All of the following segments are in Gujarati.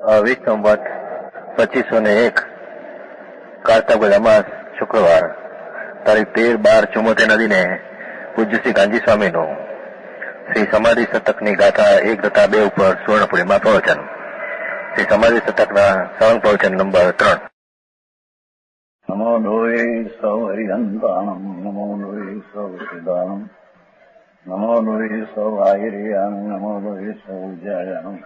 વિક્રમવત 2501 કારતક અમાસ શુક્રવાર તારીખ 13/12/74 દિને પૂજ્ય શ્રી ગાંધી સ્વામીનું શ્રી સમાધિ શતકની ગાથા 1-2 ઉપર સુવર્ણપુરીમાં પ્રવચન. શ્રી સમાધિ શતકના સળંગ પ્રવચન નંબર 3. નમો લોહે સૌ હરિહંતાણમ, નમો લોહે સૌ સિદ્ધાણમ, નમો લોહે સૌ આયર્યાણમ, નમો લોહે સૌ ઉજ્જાયાણમ,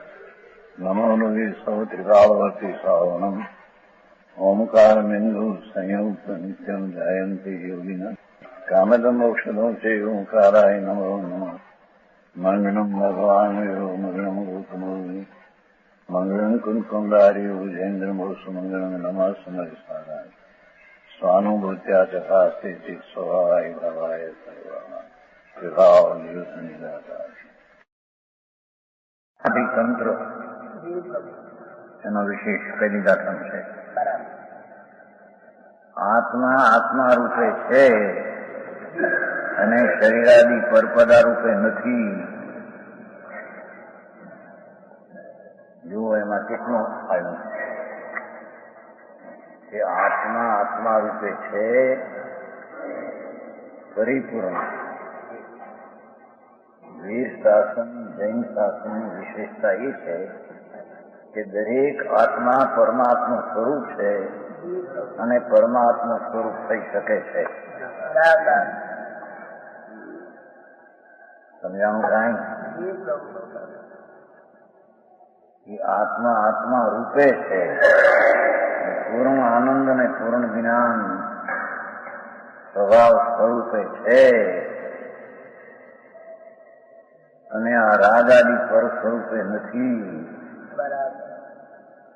નમો લોહે સૌ ત્રિકાળવર્તી શ્રાવણમ, ઓમકાર બિંદુ સંયુક્ત નિત્યમ જાયંતી યોગિના કામદમ ઔષધો છે ઓંકારાય નમો નમઃ. મંગળમ ભગવાન મંગળમ ગોતમોહિ મંગળમ કુંકુંડારી ઉજેન્દ્રમોસુ મંગળમ નમઃ સમરિસારાય સ્વાનુભૂત્યા ચકાસ્તે ચિત સ્વભાવાય ભાવાય સર્વા વિભાવ નિયુત નિરાકાર. તંત્ર એનો વિશેષ કઈ દાખલ છે. આત્મા આત્મા રૂપે છે અને શરીરાદી પરપદા રૂપે નથી. જુઓ એમાં કેટલું આવ્યું કે આત્મા આત્મા રૂપે છે પરિપૂર્ણ. વીર શાસન જૈન શાસનની વિશેષતા એ છે કે દરેક આત્મા પરમાત્મા સ્વરૂપ છે અને પરમાત્મા સ્વરૂપ થઈ શકે છે. સમજાણું કાંઈ? એ આત્મા આત્મા રૂપે છે, પૂર્ણ આનંદ અને પૂર્ણ જ્ઞાન સ્વભાવ સ્વરૂપે છે અને આ રાગ આદિ પર સ્વરૂપે નથી.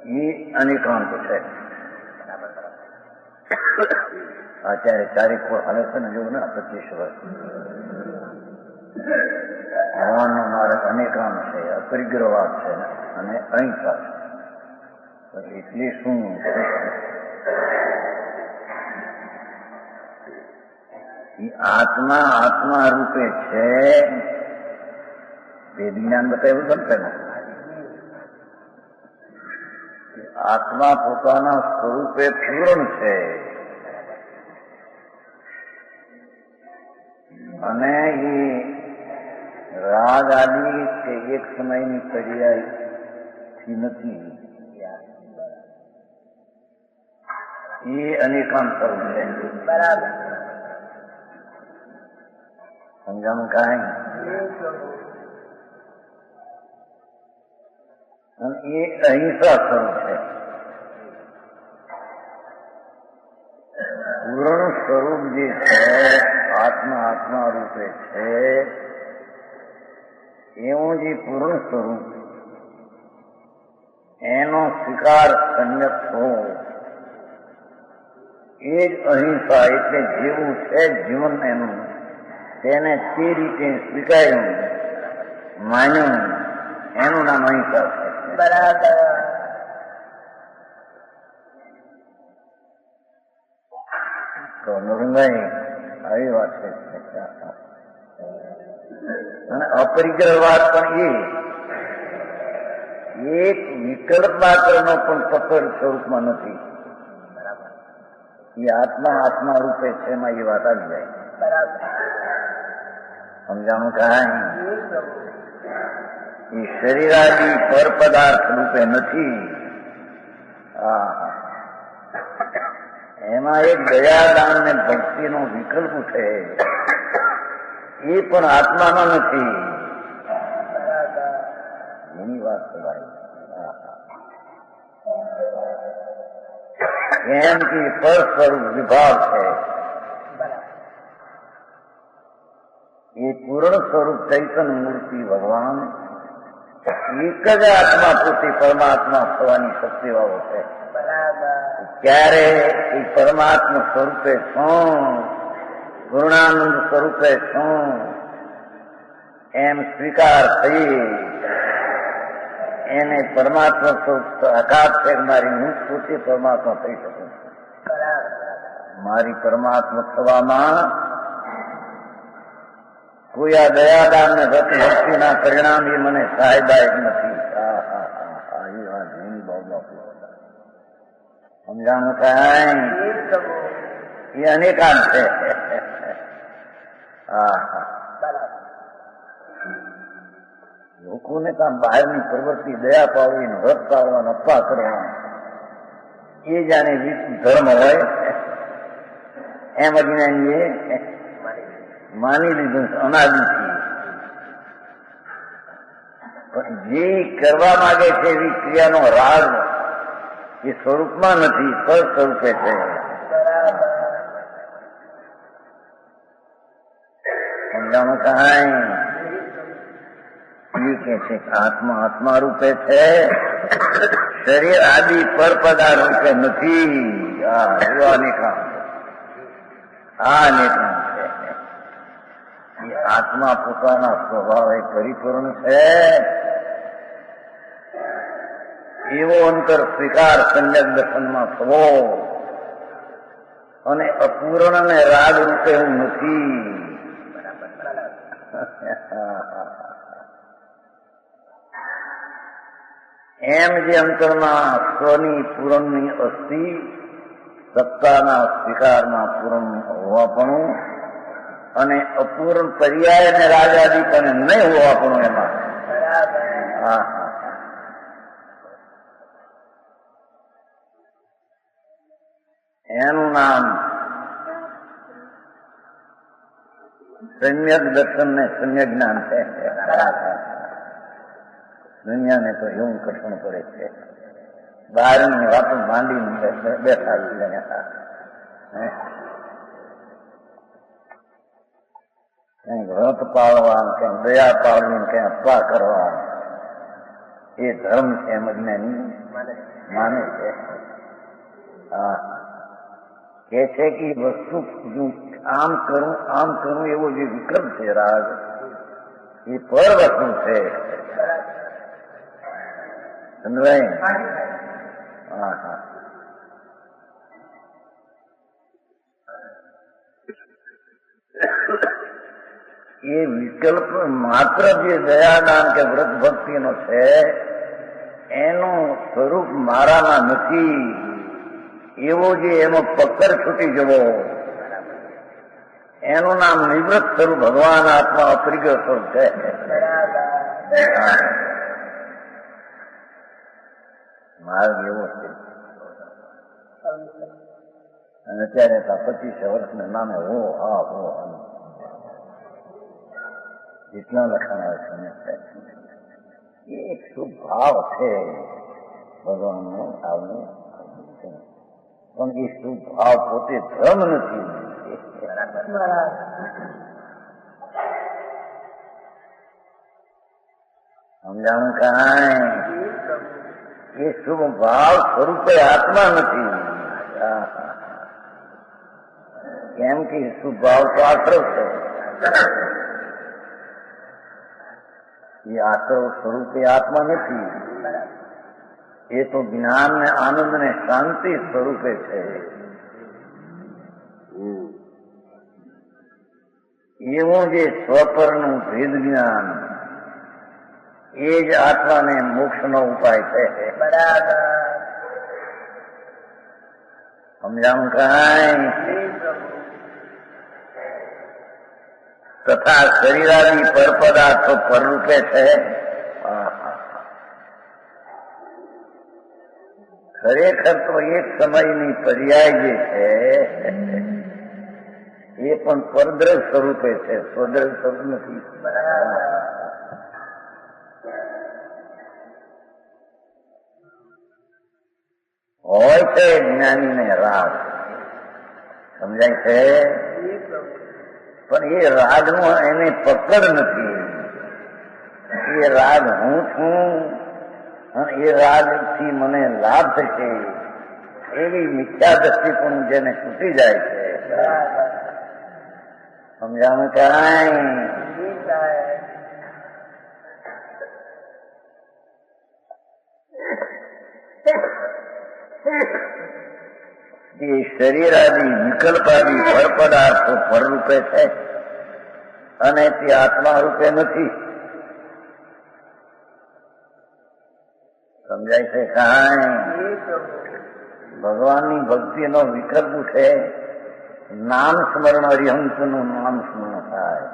એ અનેકાંત છે. અત્યારે તારીખ પર હાલે છે ને, જોવું ને 25 વર્ષ ભગવાનનો માર્ગ અનેકાંત છે, અપરિગ્રહવાદ છે અને અહિંસા છે. એટલે શું આત્મા આત્મા રૂપે છે તે જ્ઞાન બતાવ્યું ગમશે ને. આત્મા પોતાના સ્વરૂપે પૂર્ણ છે અને એ રાગ આદિ કે એક સમયની પર્યાયથી નથી. એ અનેકાંત સ્વરૂપ છે. બરાબર સમજાણું કાંઈ? એ અહિંસા સ્વરૂપ છે. પૂર્ણ સ્વરૂપ જે છે આત્મા આત્મા રૂપે છે એવું જે પૂર્ણ સ્વરૂપ એનો સ્વીકાર સંયત થવો એ જ અહિંસા. એટલે જેવું છે જીવન એનું તેને તે રીતે સ્વીકાર્યું માન્યું એનું નામ અહિંસા છે. બરાબર. તો નરેન્દ્રભાઈ આવી વાત છે. અને અપરિગ્રહવાદ પણ એક વિકલ્પ માત્રનો પણ પકડ સ્વરૂપમાં નથી. એ આત્મા આત્મા રૂપે છે એમાં એ વાત આવી જાય. સમજાણું કાંઈ? એ શરીરાદી પર પદાર્થ રૂપે નથી. એમાં એક દયાદાન ને ભક્તિનો વિકલ્પ છે, એ પણ આત્માનો નથી. એની વાત કરાય એમ કે પર સ્વરૂપ વિભાવ છે. એ પૂર્ણ સ્વરૂપ ચૈતન્ય મૂર્તિ ભગવાન એક જ આત્મા પૂરતી પરમાત્મા થવાની શક્તિ વાળો છે. ત્યારે એ પરમાત્મા સ્વરૂપે છું, પૂર્ણાનંદ સ્વરૂપે છું એમ સ્વીકાર થઈ એને પરમાત્મા સ્વરૂપ આઘાત છે. મારી હું પોતે પરમાત્મા થઈ શકું. મારી પરમાત્મા થવામાં કોઈ આ દયાદાન ને ભક્તિના પરિણામ એ મને સહાયદાયક નથી. આવી વાત નહીં બાપુ સમજાણું કાંઈ એ અનેકાંત છે. હા હા લોકોને કામ બહારની પ્રવૃત્તિ દયા પાડવી વ્રત પાડવા અપ્પા કરવા એ જાણે ધર્મ હોય એમ અજ્ઞાનીએ માની લીધું અનાદિથી. પણ જે કરવા માંગે છે એવી ક્રિયાનો રાગ એ સ્વરૂપમાં નથી, પર સ્વરૂપે છે. સમજાણું કાંઈ એ કે છે આત્મા આત્મા રૂપે છે, શરીર આદિ પરપદા રૂપે નથી. આ અનેકાંત છે. એ આત્મા પોતાના સ્વભાવે પરિપૂર્ણ છે એવો અંતર સ્વીકાર સંયમ દર્શનમાં થવો, અને અપૂર્ણ ને રાગ રૂપે હું નથી. એમ જે અંતરમાં સ્વની પૂરણની અસ્થિ, સત્તાના સ્વીકારમાં પૂરણ હોવાપણું અને અપૂર્ણ પર્યાય અને રાજાદી પણ નહીં હોવાપણું એમાં. હા એનું નામ સમ્યક દર્શન ને સમ્યક જ્ઞાન છે. દુનિયાને તો એવું કઠણ પડે છે, બહારની વાતો માંડીને બેઠા કઈ વ્રત પાળવા, કઈ દયા પાળવી, કઈ અપવા કરવા એ ધર્મ છે એમ અજ્ઞાની માને છે. હા કે છે કે વસ્તુ આમ કરું એવો જે વિકલ્પ છે રાગ એ પર વસ્તુ છે. સમજાય? હા હા એ વિકલ્પ માત્ર જે દયાદાન કે વ્રત ભક્તિનો છે એનું સ્વરૂપ મારામાં નથી એવો જે એમાં પકડ છૂટી જવો, એનું નામ નિવૃત્ત સ્વરૂપ ભગવાન આત્મા અપરિગ્રહ સ્વરૂપ છે. માર્ગ એવો છે. અને અત્યારે 25 વર્ષના નામે હો હા હો જેટલા લખાણ આવે છે એ એક શુભ ભાવ છે ભગવાનનો આવનો, પણ એ શુભ ભાવ પોતે ધર્મ નથી. સમજાણું કાંઈ એ શુભ ભાવ સ્વરૂપે આત્મા નથી. કેમ કે શુભ ભાવ તો આશ્રવ છે. એ આશ્રવ સ્વરૂપે આત્મા નથી, એ તો જ્ઞાન ને આનંદ ને શાંતિ સ્વરૂપે છે. એવું જે સ્વપરનું ભેદ જ્ઞાન એ જ આત્માને મોક્ષનો ઉપાય છે. સમજાણું કાંઈ? તથા શરીરાદી પરપદાર્થો પરરૂપે છે. ખરેખર તો એક સમયની પર્યાય જે છે એ પણ પરદ્રવ સ્વરૂપે છે, સ્વદ્રવ સ્વરૂપ નથી. હોય છે જ્ઞાનીને રાગ, સમજાય છે? પણ એ રાગનો એને પકડ નથી. એ રાગ હું છું અને એ રાગથી મને લાભ થશે એવી મિથ્યા દ્રષ્ટિ પણ જેને છૂટી જાય છે. સમજાણું કાંઈ? એ શરીરાદી વિકલ્પાદી પરપદાર્થો પરરૂપે છે અને તે આત્મા રૂપે નથી. સમજાય છે કાંઈ? ભગવાનની ભક્તિનો વિકલ્પ ઉઠે, નામ સ્મરણ હરિહંસનું નામ સ્મરણ થાય,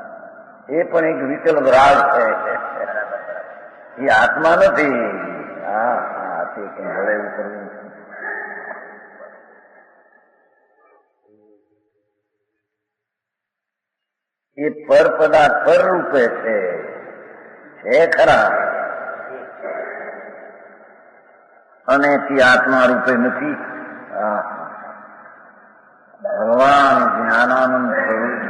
એ પણ એક વિકલ્પ રાગ છે. એ આત્મા નથી. હા હા, તે કઈ ભલે એવું કરવું. એ પર પદાર્થ પર રૂપે છે ખરા, અને તે આત્મા રૂપે નથી. ભગવાન જ્ઞાનાનંદ સ્વરૂપ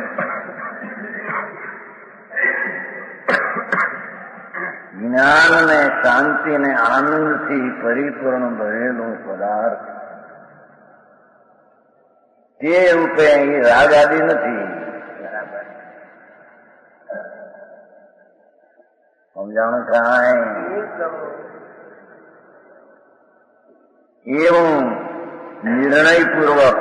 જ્ઞાન ને શાંતિ ને આનંદથી પરિપૂર્ણ ભરેલો પદાર્થ, તે રૂપે અહીં રાગ આદિ નથી. સમજાણું કાંઈ? એવું નિર્ણયપૂર્વક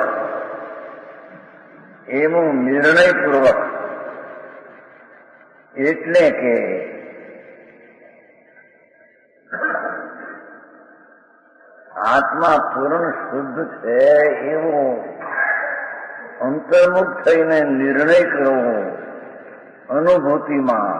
એટલે કે આત્મા પૂર્ણ શુદ્ધ છે એવો અંતર્મુખ થઈને નિર્ણય કરવો અનુભૂતિમાં.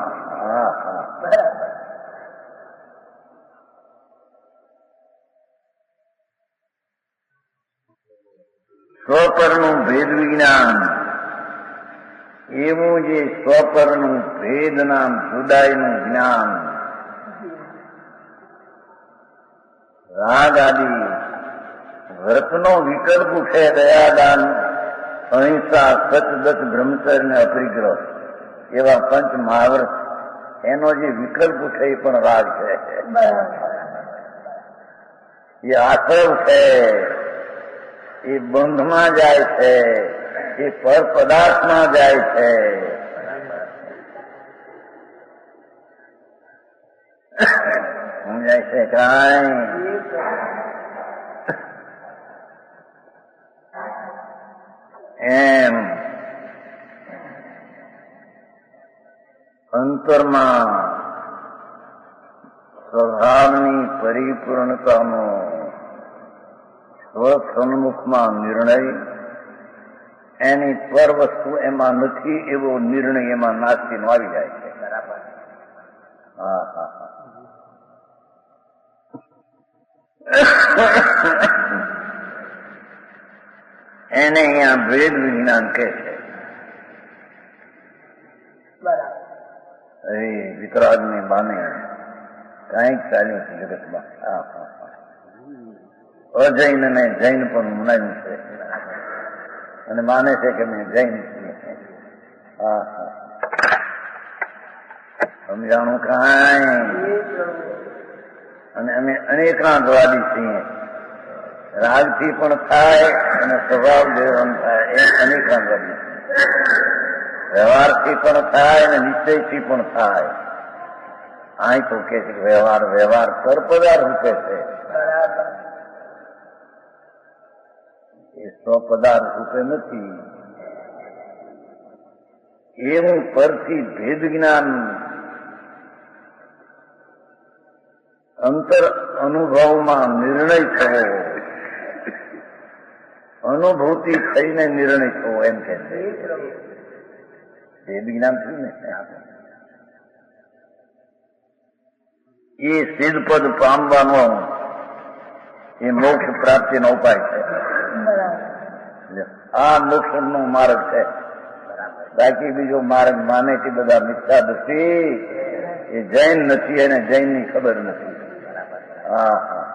સ્વપરનું ભેદ વિજ્ઞાન, એવું જે સ્વપરનું ભેદના જુદાઈનું જ્ઞાન, રાગ આદિ વ્રતનો વિકલ્પ ઉઠે, દયાદાન, અહિંસા, સચદત, બ્રહ્મચર્ય ને અપરિગ્રહ એવા પંચ મહાવ્રત, એનો જે વિકલ્પ ઉઠે એ પણ રાગ છે. એ આશ્રવ છે, એ બંધમાં જાય છે, એ પર પદાર્થમાં જાય છે. સમજાય છે કાંઈ? એમ અંતરમાં સ્વભાવની પરિપૂર્ણતાનો સ્વસન્મુખમાં નિર્ણય, એની પર વસ્તુ એમાં નથી એવો નિર્ણય એમાં નાસ્તીનો આવી જાય છે. બરાબર. હા હા હા. એને અહીંયા ભેદ વિજ્ઞાન કહે છે. એ વિતરાગને બાને કાંઈક ચાલ્યું છે જગતમાં. હા હા હા. અજૈન ને જૈન પણ મનાયું છે અને માને છે કે મેં જૈન છીએ. હા હા, સમજાણું કાંઈ? અને અમે અનેકાંતવાદી છીએ. રાગથી પણ થાય અને સ્વભાવ દેવન થાય, એ અનેકાંતવાદી. વ્યવહારથી પણ થાય અને નિશ્ચયથી પણ થાય. અહીં તો કે છે વ્યવહાર પરપદાર રૂપે છે, એ સ્વપદાર્થ રૂપે નથી. એવું પરથી ભેદ જ્ઞાન અંતર અનુભવમાં નિર્ણય થવો, અનુભૂતિ થઈને નિર્ણય થવો, એમ કે છે. ભેદ જ્ઞાન થયું ને, એ સિદ્ધ પદ પામવાનો એ મોક્ષ પ્રાપ્તિનો ઉપાય છે. આ મોક્ષ નો માર્ગ છે. બાકી બીજો માર્ગ માને કે બધા મિથ્યા દૃષ્ટિ, એ જૈન નથી, એને જૈન ની ખબર નથી. હા હા,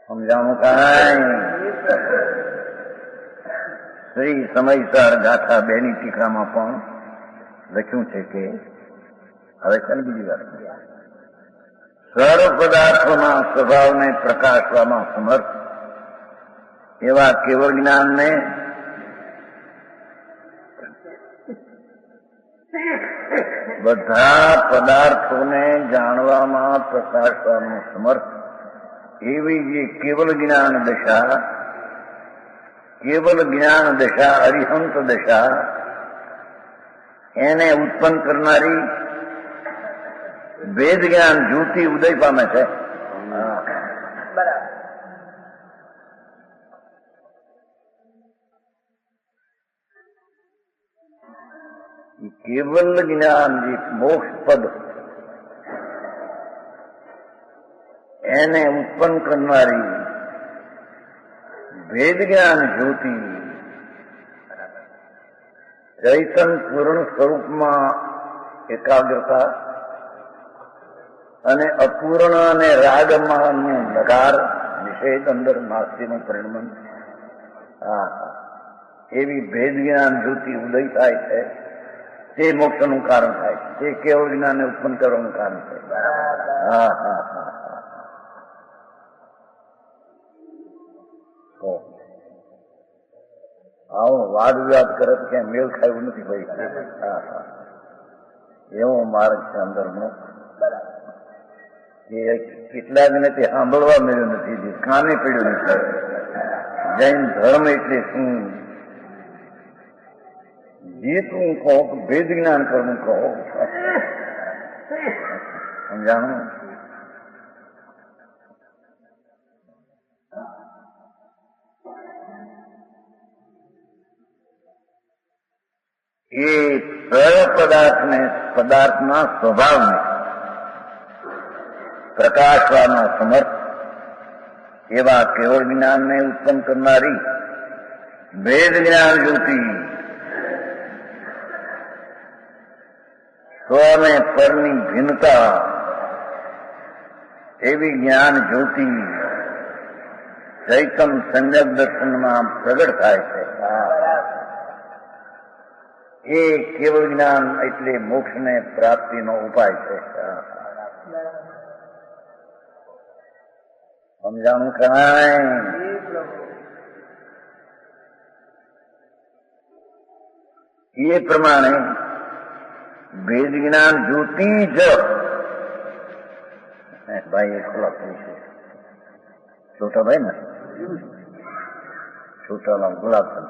સમજાણું કાંઈ? શ્રી સમયસર ગાથા બેની ટીકામાં પણ લખ્યું છે કે હવે છે ને બીજી વાત, સર્વ પદાર્થોના સ્વભાવને પ્રકાશવામાં સમર્થ એવા કેવળ જ્ઞાનને બધા પદાર્થોને જાણવામાં પ્રકાશવાનું સમર્થ એવી જે કેવલ જ્ઞાન દશા, અરિહંત દશા, એને ઉત્પન્ન કરનારી વેદ જ્ઞાન જ્યોતિ ઉદય પામે છે. કેવલ જ્ઞાન જે મોક્ષ પદ એને ઉત્પન્ન કરનારી વેદ જ્ઞાન જ્યોતિ ચૈતન પૂર્ણ સ્વરૂપમાં એકાગ્રતા અને અપૂર્ણ અને રાગમાં નગાર નિષેધ અંદર નાસ્તિનું પરિણમન, એવી ભેદ જ્ઞાન જ્યોતિ ઉદય થાય છે. તે મોક્ષનું કારણ થાય છે. તે કેવળ જ્ઞાનને ઉત્પન્ન કરવાનું કારણ છે. આવો વાદ વિવાદ કરે તો ક્યાં મેળ ખાયું નથી ભાઈ. એવો માર્ગ છે અંદરનો કે કેટલાકને તે સાંભળવા મળ્યું નથી, કાને પડ્યું નથી. જૈન ધર્મ એટલે શું? જે તું કહો ભેદ જ્ઞાન કરવું કહો, સમજાણું? એ સર્વ પદાર્થના સ્વભાવને પ્રકાશવાના સમર્થ એવા કેવળ જ્ઞાનને ઉત્પન્ન કરનારી ભેદ જ્ઞાન જ્યોતિ સ્વ અને પરની ભિન્નતા એવી જ્ઞાન જ્યોતિ ચૈતન સંજ્ઞક દર્શનમાં પ્રગટ થાય છે. એ કેવળ જ્ઞાન એટલે મોક્ષને પ્રાપ્તિનો ઉપાય છે. સમજાણું કાંઈ? એ પ્રમાણે વેદ જ્ઞાન જ્યોતિ જ ભાઈ એકલા પૂછે છોટા ભાઈ ને છોટા ગુલાબચંદ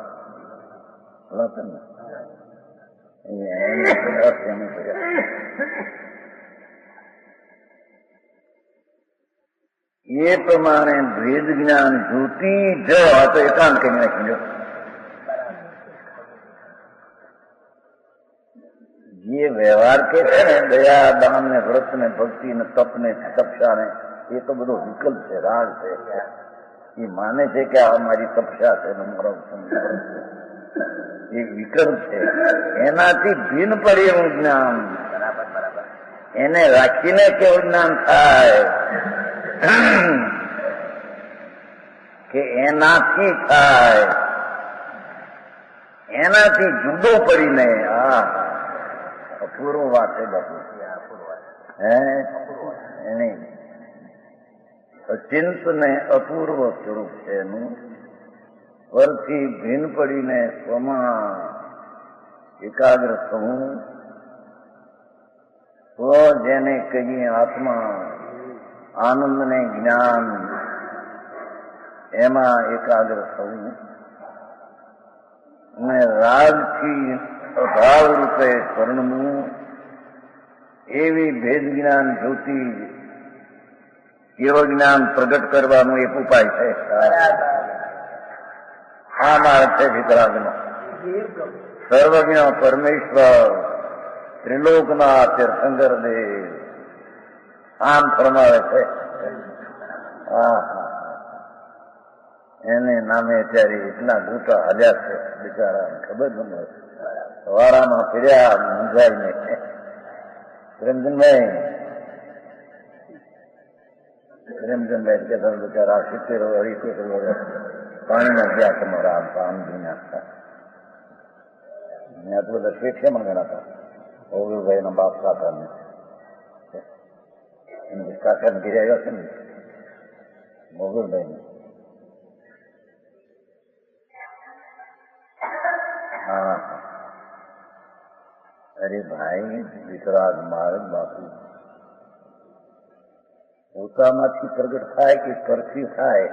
ને એ પ્રમાણે વેદ જ્ઞાન જ્યોતિ જ તો એકાંત કરી નાખી. જે વ્યવહાર કે છે ને દયા દાન ને વ્રત ને ભક્તિ ને તપ ને તપસ્યા ને એ તો બધો વિકલ્પ છે, રાગ છે. એ માને છે કે આ મારી તપસ્યા છે, એ વિકલ્પ છે. એનાથી ભિન્ન પડે એવું જ્ઞાન એને રાખીને કેવું જ્ઞાન થાય કે એનાથી થાય, એનાથી જુદો પડીને અપૂર્વ વાત છે બાપુ. એની અચિંત ને અપૂર્વ સ્વરૂપ છે એનું. પરથી ભિન્ન પડીને સ્વમાં એકાગ્ર થવું, સ્વ જેને કહીએ આત્મા, આનંદ ને જ્ઞાન એમાં એકાગ્ર થવું અને રાગથી અભાવ રૂપે પરણવું, એવી ભેદ જ્ઞાન જ્યોતિ કેવળ જ્ઞાન પ્રગટ કરવાનો એક ઉપાય છે. આ માર્ગ છે વિતરાગનો. સર્વજ્ઞ પરમેશ્વર ત્રિલોકના તીર્થંકર દેવ આમ ફરમાવે છે. એને નામે અત્યારે એટલા ગોટા હાલ્યા છે બિચારા, ખબર ન હોય. સવારામાં ફર્યા મૂંઝાઈને પ્રેમચંદભાઈ કે બિચારા 70 વર્ષ 78 વર્ષ પાણીમાં ગયા તમારા પામજી નાખતા. ત્યાં તો બધા શેઠ છે મને ગણાતા. ઓગળભાઈ ના બાપ કાકા ને કાકા ને ઘેરે આવ્યા છે ને મોગલભાઈ ને. હા અરે ભાઈ વિતરાગ માર્ગ બાપુ પોતામાંથી પ્રગટ થાય કે પરથી થાય?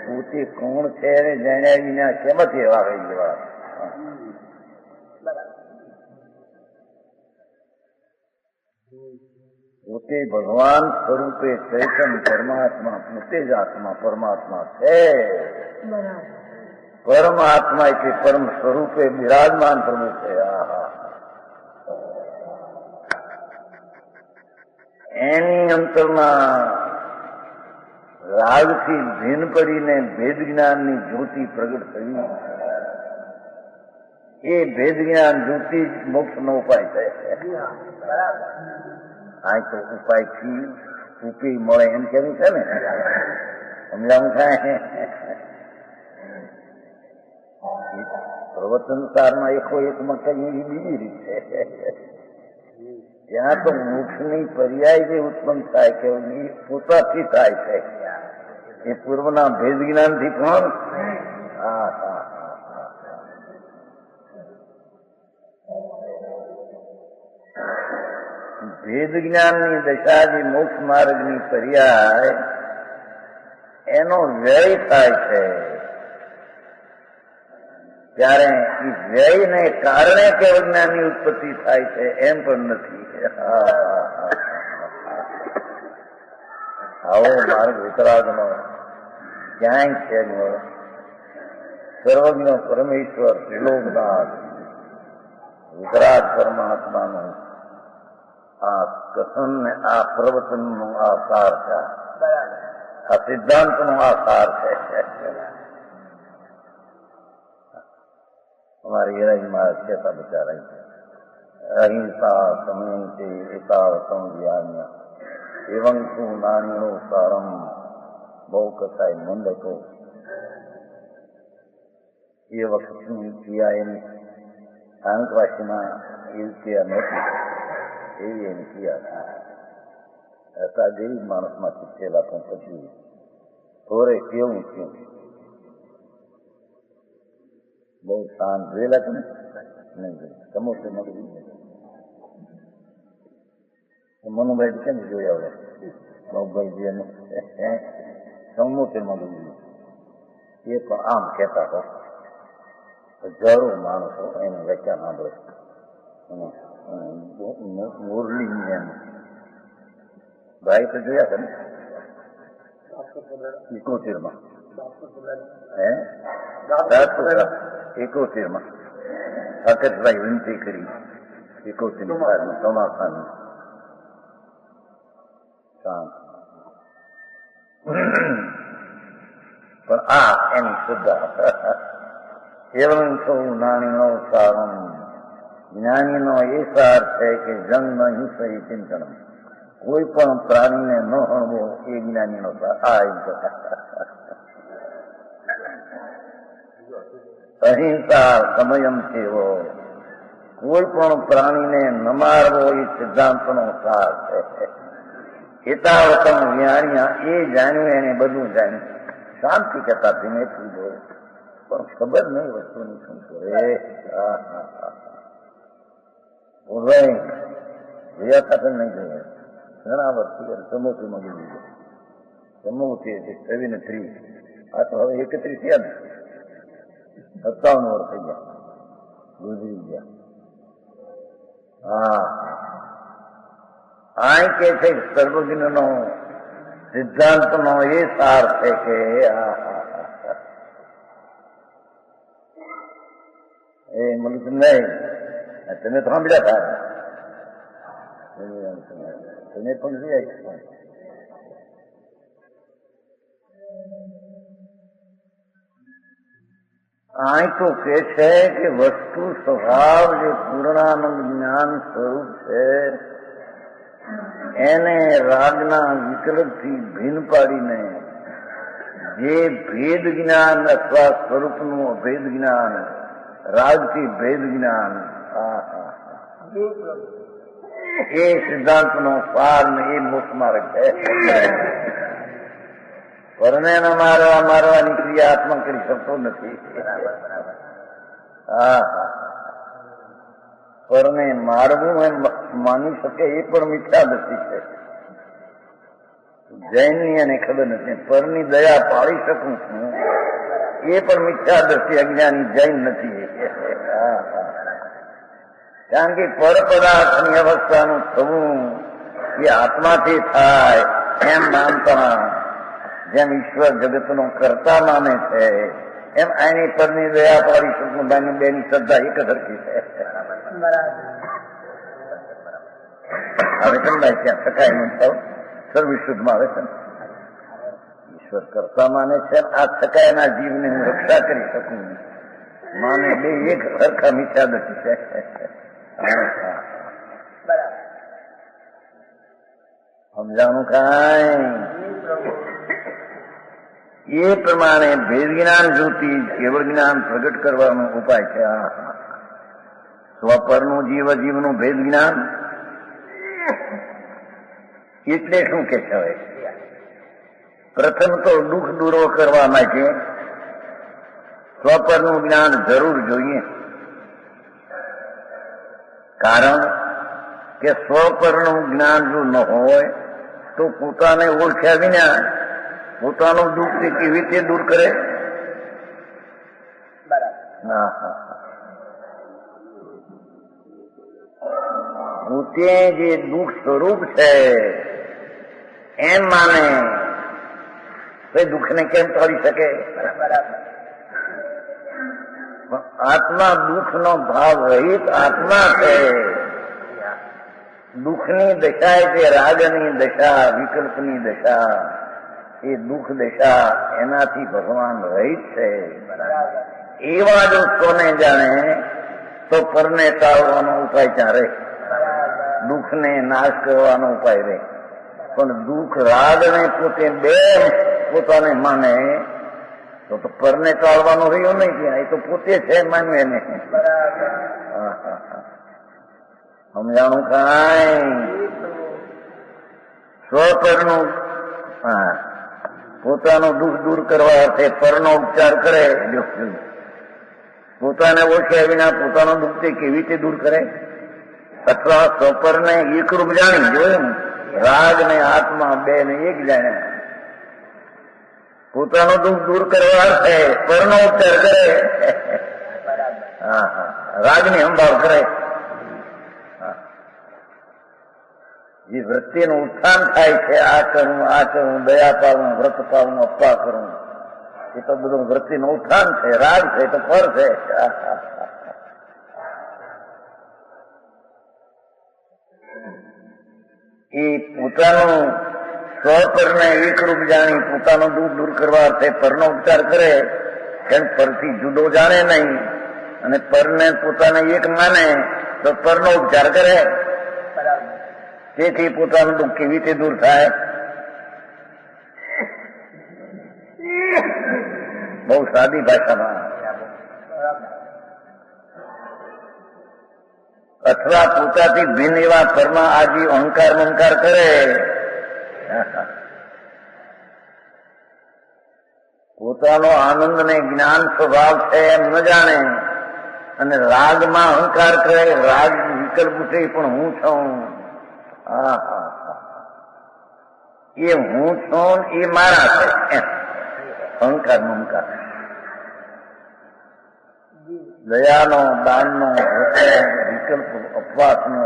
પોતે કોણ છે જાણ્યા વિના કેમાંથી એવા રહી જવા? પોતે ભગવાન સ્વરૂપે ચૈતન્ય પરમાત્મા પોતે જ આત્મા પરમાત્મા છે. પરમાત્મા એટલે પરમ સ્વરૂપે બિરાજમાન પ્રભુ છે. એની અંતરમાં રાગથી ભીન પડીને ભેદ જ્ઞાનની જ્યોતિ પ્રગટ થઈ. એ ભેદ જ્ઞાન જ્યોતિ જ મોક્ષનો ઉપાય છે. આ તો ઉપાયથી ઉપી મળે એમ કેવું છે ને, સમજાવું થાય. પ્રવચનસારમાં એકો એકમાં કઈ બીજી રીત છે. ત્યાં તો મોક્ષની પર્યાય જે ઉત્પન્ન થાય કે પોતાથી થાય છે, એ પૂર્વના ભેદ જ્ઞાનથી પણ. ભેદ જ્ઞાનની દશા જે મોક્ષ માર્ગની પર્યાય એનો વ્યય થાય છે, ત્યારે એ વ્યયને કારણે કેવળ જ્ઞાનની ઉત્પત્તિ થાય છે એમ પણ નથી. આવો માર્ગ વિતરાગનો ક્યાંય છે નહીં. સર્વજ્ઞ પરમેશ્વર ત્રિલોકનાથ વિતરાગ પરમાત્માનું આ કથન ને આ પ્રવચન નો આ સાર છે, આ સિદ્ધાંત નો આ સાર છે. અમારી હિરાઈ મહારાજ કહેતા બચારા અહિંસા સમયંતે એકાવતમ જ્ઞાન્ય એવં તું નાણીનો સારમ બહુ કથાય મંડકો. એ વખતની ક્રિયા એની સ્થાનકવાસીમાં એવી ક્રિયા નહોતી, એવી એની ક્રિયા હતા. ગરીબ માણસમાં શીખેલા પણ પછી થોરે કેવું થયું, બહુ શાંત જોયેલા તમે નહીં? સમોસે મગજ મનુભાઈ કેમ જોયા હવે બાબુભાઈ સમોસે મગજ એ પણ આમ કહેતા હતા. હજારો માણસો એને વ્યાખ્યા સાંભળે. મુરલી એમ ભાઈ તો જોયા હતા ને 71માં, 71માં અકતભાઈ વિનંતી કરી 71 ચોમાસાની શાંત. પણ આ એની શ્રદ્ધા. એવં સૌ નાણીનો સારમ, જ્ઞાનીનો એ સાર છે કે જંગ ન હિંસે ચિંતન, કોઈ પણ પ્રાણીને ન હણવો એ જ્ઞાનીનો સાર. અહિંસા સમયમ થયો, કોઈ પણ પ્રાણીને ન મારવો એ સિદ્ધાંતનો સાર છે. હિતાવતમ જ્ઞાનિયા, એ જાણ્યું એને બધું જાણ્યું. શાંતિ કહેતા ધીમેથી બોલ, પણ ખબર નહીં વસ્તુની શું કરે. જોયા સાથે નહીં જોયા, ઘણા વર્ષ સમોસીમાં ગયું. સમોસી 73, આ તો હવે 31 થયા ને, 57 વર્ષ થઈ ગયા, ગુજરી ગયા. આ કે છે સર્વજ્ઞનો સિદ્ધાંતનો એ સાર છે કે એ મનુષ્ય નહીં. તમે તો સાંભળ્યા હતા, તમે પણ જોયા. આ તો કે છે કે વસ્તુ સ્વભાવ જે પૂર્ણાનંદ જ્ઞાન સ્વરૂપ છે એને રાગના વિકલ્પથી ભીન પાડીને જે ભેદ જ્ઞાન અથવા સ્વરૂપનું અભેદ જ્ઞાન, રાગથી ભેદ જ્ઞાન, એ સિદ્ધાંતનો પાર ને એ મોક્ષ માર્ગ છે. પરને મારવાની ક્રિયા આત્મા કરી શકતો નથી. પરને મારવું એમ માની શકે એ પણ મિથ્યા નથી છે. જૈનની એને ખબર નથી. પરની દયા પાળી શકું છું એ પણ મિથ્યા દ્રષ્ટિ અજ્ઞાની જૈન નથી. કારણ કે પર પદાર્થની અવસ્થાનું થવું એ આત્માથી થાય એમ માનતા, જેમ ઈશ્વર જગતનો કર્તા માને છે એમ આની પરની દયા પાડી સુખભાઈ બેની શ્રદ્ધા એક સરખી છે. હવે તમને ત્યાં શકાય નહીં થાવ સર્વશુદ્ધમાં આવે છે. ઈશ્વર કરતા માને છે, આ થકાયના જીવને હું રક્ષા કરી શકું માને બે એક સરખા મિથ્યા દ્રષ્ટિ છે. સમજાણું કાંઈ એ પ્રમાણે ભેદ જ્ઞાન જ્યોતિ કેવળ જ્ઞાન પ્રગટ કરવાનો ઉપાય છે. સ્વપરનું જીવનું ભેદ જ્ઞાન એટલે શું કે છે? પ્રથમ તો દુઃખ દૂરો કરવા માટે સ્વપરનું જ્ઞાન જરૂર જોઈએ. કારણ કે સ્વપરનું જ્ઞાન જો ન હોય તો પોતાને ઓળખ્યા વિના પોતાનું દુઃખ તે કેવી રીતે દૂર કરે? પોતે જે દુઃખ સ્વરૂપ છે એમ માને તો દુઃખને કેમ ટાળી શકે? આત્મા દુઃખનો ભાવ રહિત આત્મા છે. દુઃખની દશા એટલે રાગની દશા, વિકલ્પની દશા, એ દુઃખ દશા એનાથી ભગવાન રહિત છે. એવા જો કોને જાણે તો પરને ટાળવાનો ઉપાય ક્યાં રહે? દુઃખને નાશ કરવાનો ઉપાય રહે. પણ દુઃખ રાગને પોતે બે પોતાને માને તો પરને ટાળવાનું રહ્યું નહીં. ત્યાં એ તો પોતે છે માનવે ને. સમજાણું કાંઈ? સ્વપરનું પોતાનું દુઃખ દૂર કરવા અર્થે પરનો ઉપચાર કરે. પોતાને ઓળખ્યા વિના પોતાનું દુઃખ તે કેવી રીતે દૂર કરે? અથવા સ્વપરને એકરૂપ જાણી જોયું, રાગ ને આત્મા બે ને એક જાણ્યા. પોતાનું દુઃખ દૂર કરવા અર્થે પરનો ઉપચાર કરે. રાગની સંભાળ કરે. જે વૃત્તિનું ઉત્થાન થાય છે, આ કરું, દયા પાડવું, વ્રત પાડવું, અપવા કરું, એ તો બધું વૃત્તિનું ઉત્થાન છે. રાગ છે તો પર છે. એ પોતાનું સ્વપરને એકરૂપ જાણી પોતાનું દુઃખ દૂર કરવા અર્થે પરનો ઉપચાર કરે. એમ પરથી જુદો જાણે નહીં અને પરને પોતાને એક માને તો પરનો ઉપચાર કરે. તેથી પોતાનું દુઃખ કેવી રીતે દૂર થાય? બહુ સાદી ભાષામાં. અથવા પોતાથી ભિન્ન એવા પરમાં આજી અહંકાર મંકાર કરે. પોતાનો આનંદ ને જ્ઞાન સ્વભાવ છે એમ ન જાણે અને રાગમાં અહંકાર કરે. રાગ વિકલ્પ છે પણ હું છું. એ હું છું એ મારા છે. અહંકાર મમકાર. દયાનો, દાનનો, વિકલ્પ, અપવાસનો,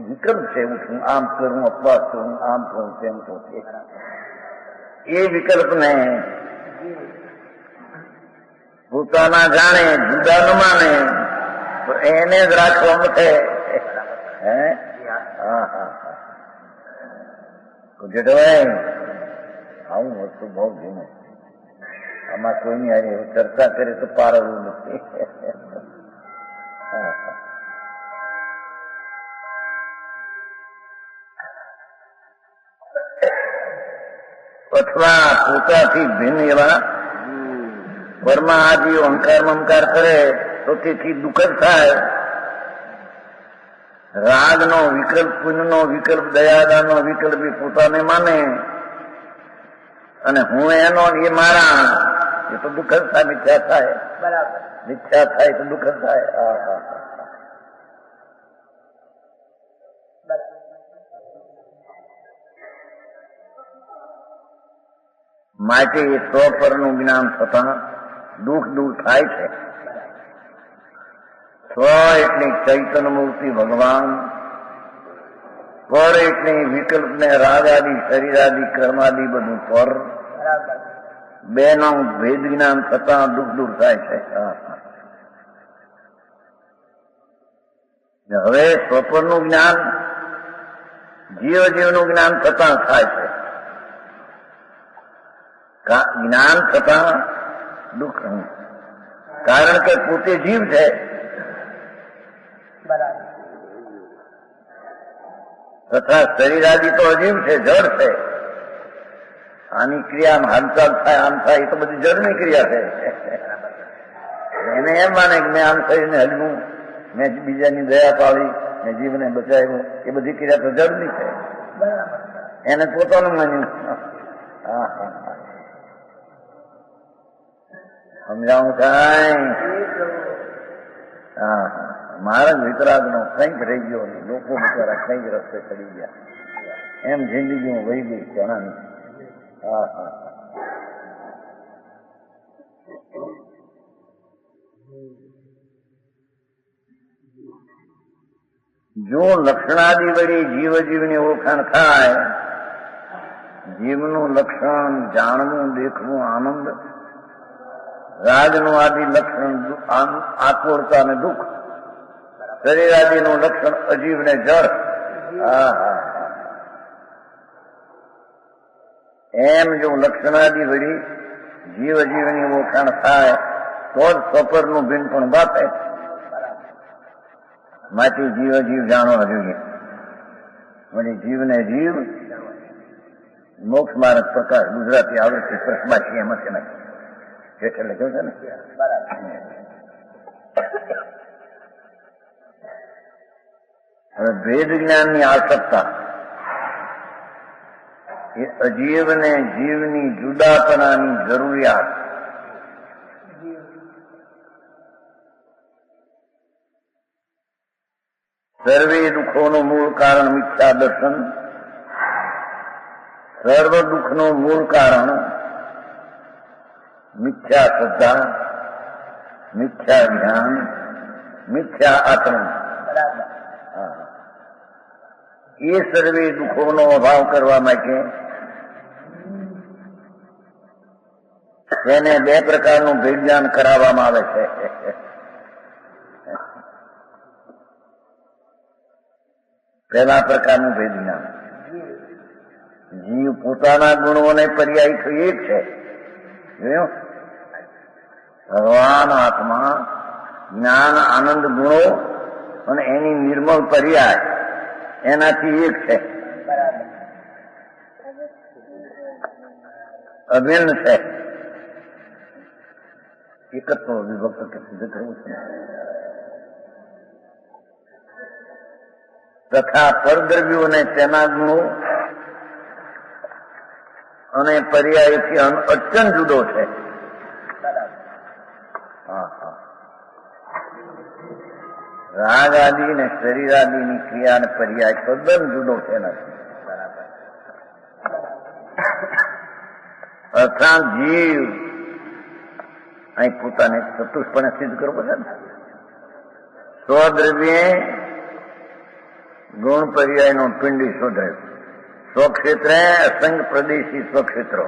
વિકલ્પ છે. હું આમ કરું, અપવાસ કરું, આમ કરું, તેમ કરું. એ વિકલ્પને પોતાના જાણે, જુદા ન માને તો એને જ રાખવા માટે જેઠભાઈ આવું વસ્તુ બહુ જૂનું. આમાં કોઈની આજે ચર્ચા કરે તો પારવું નથી. અથવા પોતાથી ભિન્ન એવા પરમાં આજી અહંકાર મમકાર કરે તો તેથી દુઃખ થાય. રાગનો વિકલ્પ, પુણ્યનો વિકલ્પ, દયાદાનનો વિકલ્પ એ પોતાને માને અને હું એનો એ મારા, એ તો દુઃખ જ થાય. મિથ્યા થાય. બરાબર. મિથ્યા થાય તો દુઃખ જ થાય. માટે એ સ્વપરનું જ્ઞાન થતા દુઃખ દૂર થાય છે. સ્વ એટલે ચૈતન્ય મૂર્તિ ભગવાન, પર એટલે વિકલ્પ ને રાગાદી શરીરાદી કર્માદી બધું પર, બેનું ભેદ જ્ઞાન થતા દુઃખ દૂર થાય છે. હવે સ્વપરનું જ્ઞાન જીવનું જ્ઞાન થતા થાય છે. જ્ઞાન થતા દુઃખ, કારણ કે પોતે જીવ છે. તથા શરીરાદી તો અજીવ છે, જળ છે. આની ક્રિયામાં હાલચાલ થાય, આમ થાય, એ તો બધી જળની ક્રિયા છે. એને એમ માને કે મેં આમ શરીરને હલવું, મેં બીજાની દયા પાડી, મેં જીવને બચાવ્યું, એ બધી ક્રિયા તો જળની છે. એને પોતાનું માન્યું. સમજાવું થાય? હા, મારા વિતરાગ નો કંઈક રહી ગયો, લોકો બિચારા કંઈક રસ્તે ચડી ગયા, એમ જિંદગી વહી ગઈ ઘણાની. હા હા, જો લક્ષણાદિ વડે જીવની ઓળખાણ થાય, જીવનું લક્ષણ જાણવું, દેખવું, આનંદ, રાજનું આદિ લક્ષણ આતુરતા અને દુઃખ, શરીરાદિનું લક્ષણ અજીવ ને જળ. એમ જો લક્ષણાદિ વળી જીવની ઓળખાણ થાય તો જ સ્વપરનું ભિન્ન પણ બાપે. માંથી જીવ જાણવા જોઈએ. વળી જીવને જીવ મોક્ષ માર્ગ પ્રકાશ ગુજરાતી આવૃત્તિ પ્રશ્નમાંથી એમ છે ને એટલે લખ્યું છે ને. હવે ભેદ જ્ઞાનની આવશ્યકતા એ અજીવ ને જીવની જુદાપણાની જરૂરિયાત. સર્વે દુઃખોનું મૂળ કારણ મિથ્યા દર્શન, સર્વ દુઃખનું મૂળ કારણ મિથ્યા શ્રદ્ધા, મિથ્યા જ્ઞાન, મિથ્યા આચરણ. એ સર્વે દુઃખોનો અભાવ કરવા માટે તેને બે પ્રકારનું ભેદ કરાવવામાં આવે છે. પહેલા પ્રકારનું ભેદ જ્ઞાન, જીવ પોતાના ગુણોને પર્યાય તો એક છે. ભગવાન આત્મા, જ્ઞાન, આનંદ ગુણો અને એની નિર્મળ પર્યાય એનાથી એક છે, અભિન્ન છે. એકત્વ વિભક્ત કે સિદ્ધ કરવું છે. તથા પરદ્રવ્યોને તેના ગુણો અને પર્યાયથી અત્યંત જુદો છે. રાગ આદિ ને શરીર આદિની ક્રિયા અને પર્યાય તદ્દન જુદો છે નથી. અર્થાત જીવ અહીં પોતાને ચતુષ્પણે સિદ્ધ કરવો છે ને. સ્વદ્રવ્યે ગુણ પર્યાય નો પિંડી સ્વદ્રવ્ય, સ્વક્ષેત્રે અસંગ પ્રદેશી સ્વક્ષેત્રો,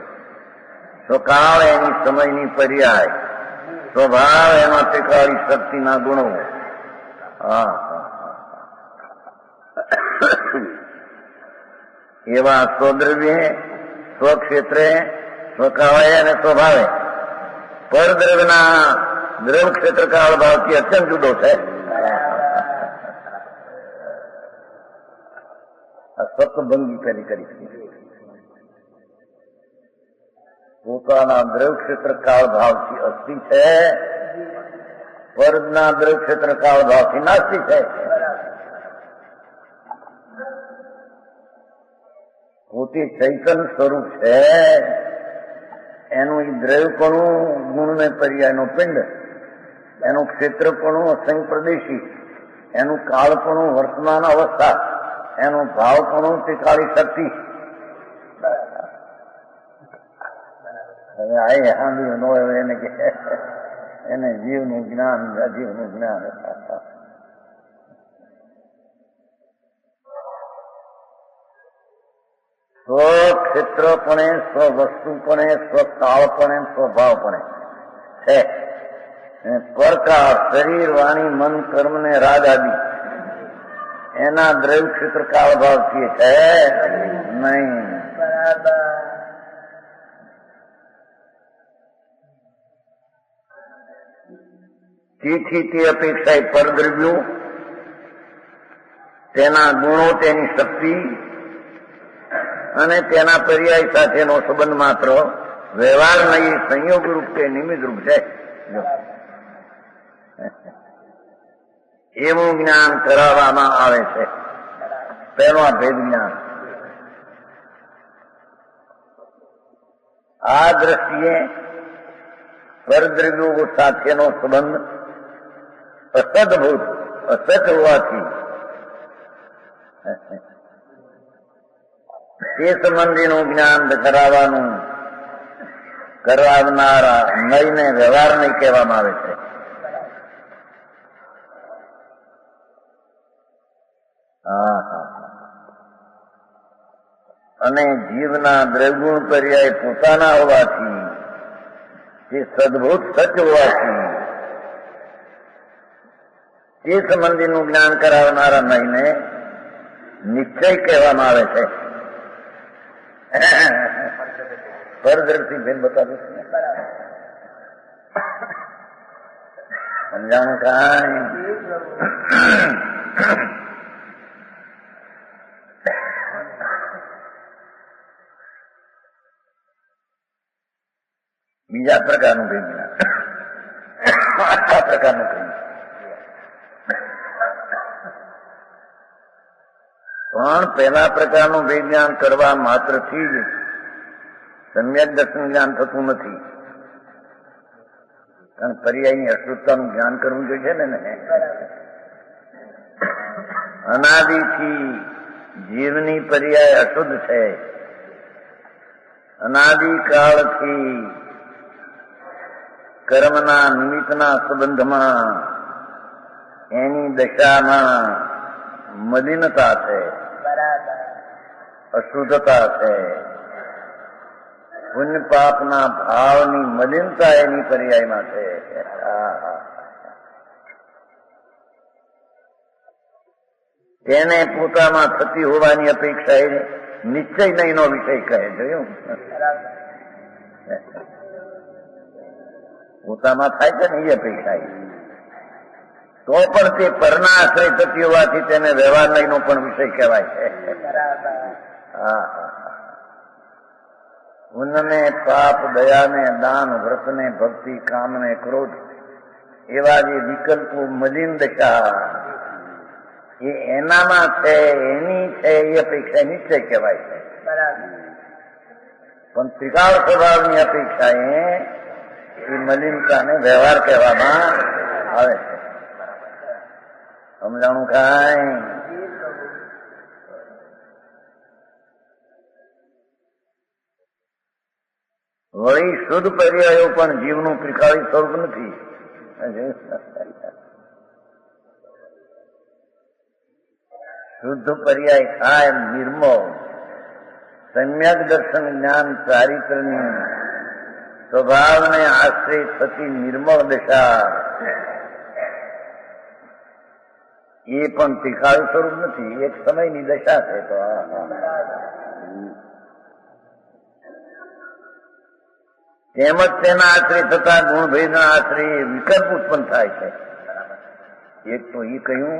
સ્વકાળ એની સમયની પર્યાય, સ્વભાવ એમાં ટેકાળી શક્તિના ગુણો. એવા સ્વદ્રવ્ય, સ્વક્ષેત્રે, સ્વકાળે અને સ્વભાવે પરદ્રવ્યના દ્રવ ક્ષેત્ર કાળ ભાવથી અત્યંત જુદો છે. સત્ભંગી પેલી કરી પોતાના દ્રવ ક્ષેત્ર કાળ ભાવથી અસ્થિ છે, વર્ગના દ્રવ ક્ષેત્ર કાળ ભાવથી નાસ્તિ છે. પોતે ચૈતન્ય સ્વરૂપ છે. એનું એ દ્રવ્યપણું ગુણ ને પર્યાયનું પિંડ, એનું ક્ષેત્રપણું અસંગ પ્રદેશી, એનું કાળપણું વર્તમાન અવસ્થા, એનું ભાવપણું ટીકાળી શક્તિ. આ સાંભળ્યું ન હોય એને કે એને જીવનું જ્ઞાન, અજીવનું જ્ઞાન. સ્વક્ષેત્રપણે, સ્વવસ્તુપણે, સ્વકાળપણે, સ્વભાવપણે છે. પરકાળ શરીર, વાણી, મન, કર્મ ને રાગ આદિ એના દ્રવ્ય ક્ષેત્ર કાળ ભાવથી છે નહીં. તેથી તે અપેક્ષા પરદ્રવ્યો, તેના ગુણો, તેની શક્તિ અને તેના પર્યાય સાથેનો સંબંધ માત્ર વ્યવહાર નહીં, સંયોગ રૂપ કે નિમિત્ત રૂપ છે. એવું જ્ઞાન કરાવવામાં આવે છે. પહેલો આ ભેદ જ્ઞાન. આ દ્રષ્ટિએ પરદ્રવ્યો સાથેનો સંબંધ અસદભૂત, અસત હોવાથી તે સંબંધીનું જ્ઞાન કરાવનારા નયને વ્યવહાર નહીં કહેવામાં આવે છે. અને જીવના દ્રવગુણ પર્યાય પોતાના હોવાથી, તે સદભૂત સચ હોવાથી તે સંબંધીનું જ્ઞાન કરાવનારા નયને નિશ્ચય કહેવામાં આવે છે. પરદ્રષ્ટિ ભેદ બતાવે છે. સમજાણું કાંઈ? બીજા પ્રકારનું ભેદ જ્ઞાન, આ પ્રકારનું કહ્યું. પણ પહેલા પ્રકારનું ભેદ જ્ઞાન કરવા માત્રથી જ સમ્યક દર્શન જ્ઞાન થતું નથી. કારણ પર્યાયની અશુદ્ધતાનું જ્ઞાન કરવું જોઈએ ને. અનાદિથી જીવની પર્યાય અશુદ્ધ છે. અનાદિકાળથી કર્મના નિમિત્તના સંબંધમાં એની દશામાં મલિનતા છે, અશુદ્ધતા છે. પુણ્ય પાપના ભાવની મલિનતા એની પર્યાયમાં છે. તેને પોતામાં થતી હોવાની અપેક્ષા એ નિશ્ચય નહીંનો વિષય કહે. જોયું? પોતામાં થાય છે ને એ અપેક્ષા. તો પણ તે પરના આશ્રય થતી હોવાથી તેને વ્યવહાર નહીંનો પણ વિષય કહેવાય છે. પુણ્યને, પાપ, દયાને, દાન, વ્રતને, ભક્તિ, કામને, ક્રોધ એવા જે વિકલ્પો મલિન દશા એ એનામાં છે, એની છે એ અપેક્ષા નિશ્ચય કહેવાય છે. પણ ત્રિકાળ સ્વભાવની અપેક્ષા એ મલિનતાને વ્યવહાર કહેવામાં આવે છે. સમજાણું કાંઈ? વળી શુદ્ધ પર્યાયો પણ જીવનું ત્રિકાળી સ્વરૂપ નથી. શુદ્ધ પર્યાય થાય નિર્મળ સમ્યક દર્શન જ્ઞાન ચારિત્રની સ્વભાવને આશ્રય થતી નિર્મળ દશા એ પણ ત્રિકાળી સ્વરૂપ નથી, એક સમયની દશા છે. તો તેમજ તેના આશ્રય થતા ગુણભેદના આશ્રય વિકલ્પ ઉત્પન્ન થાય છે. એક તો એ કહ્યું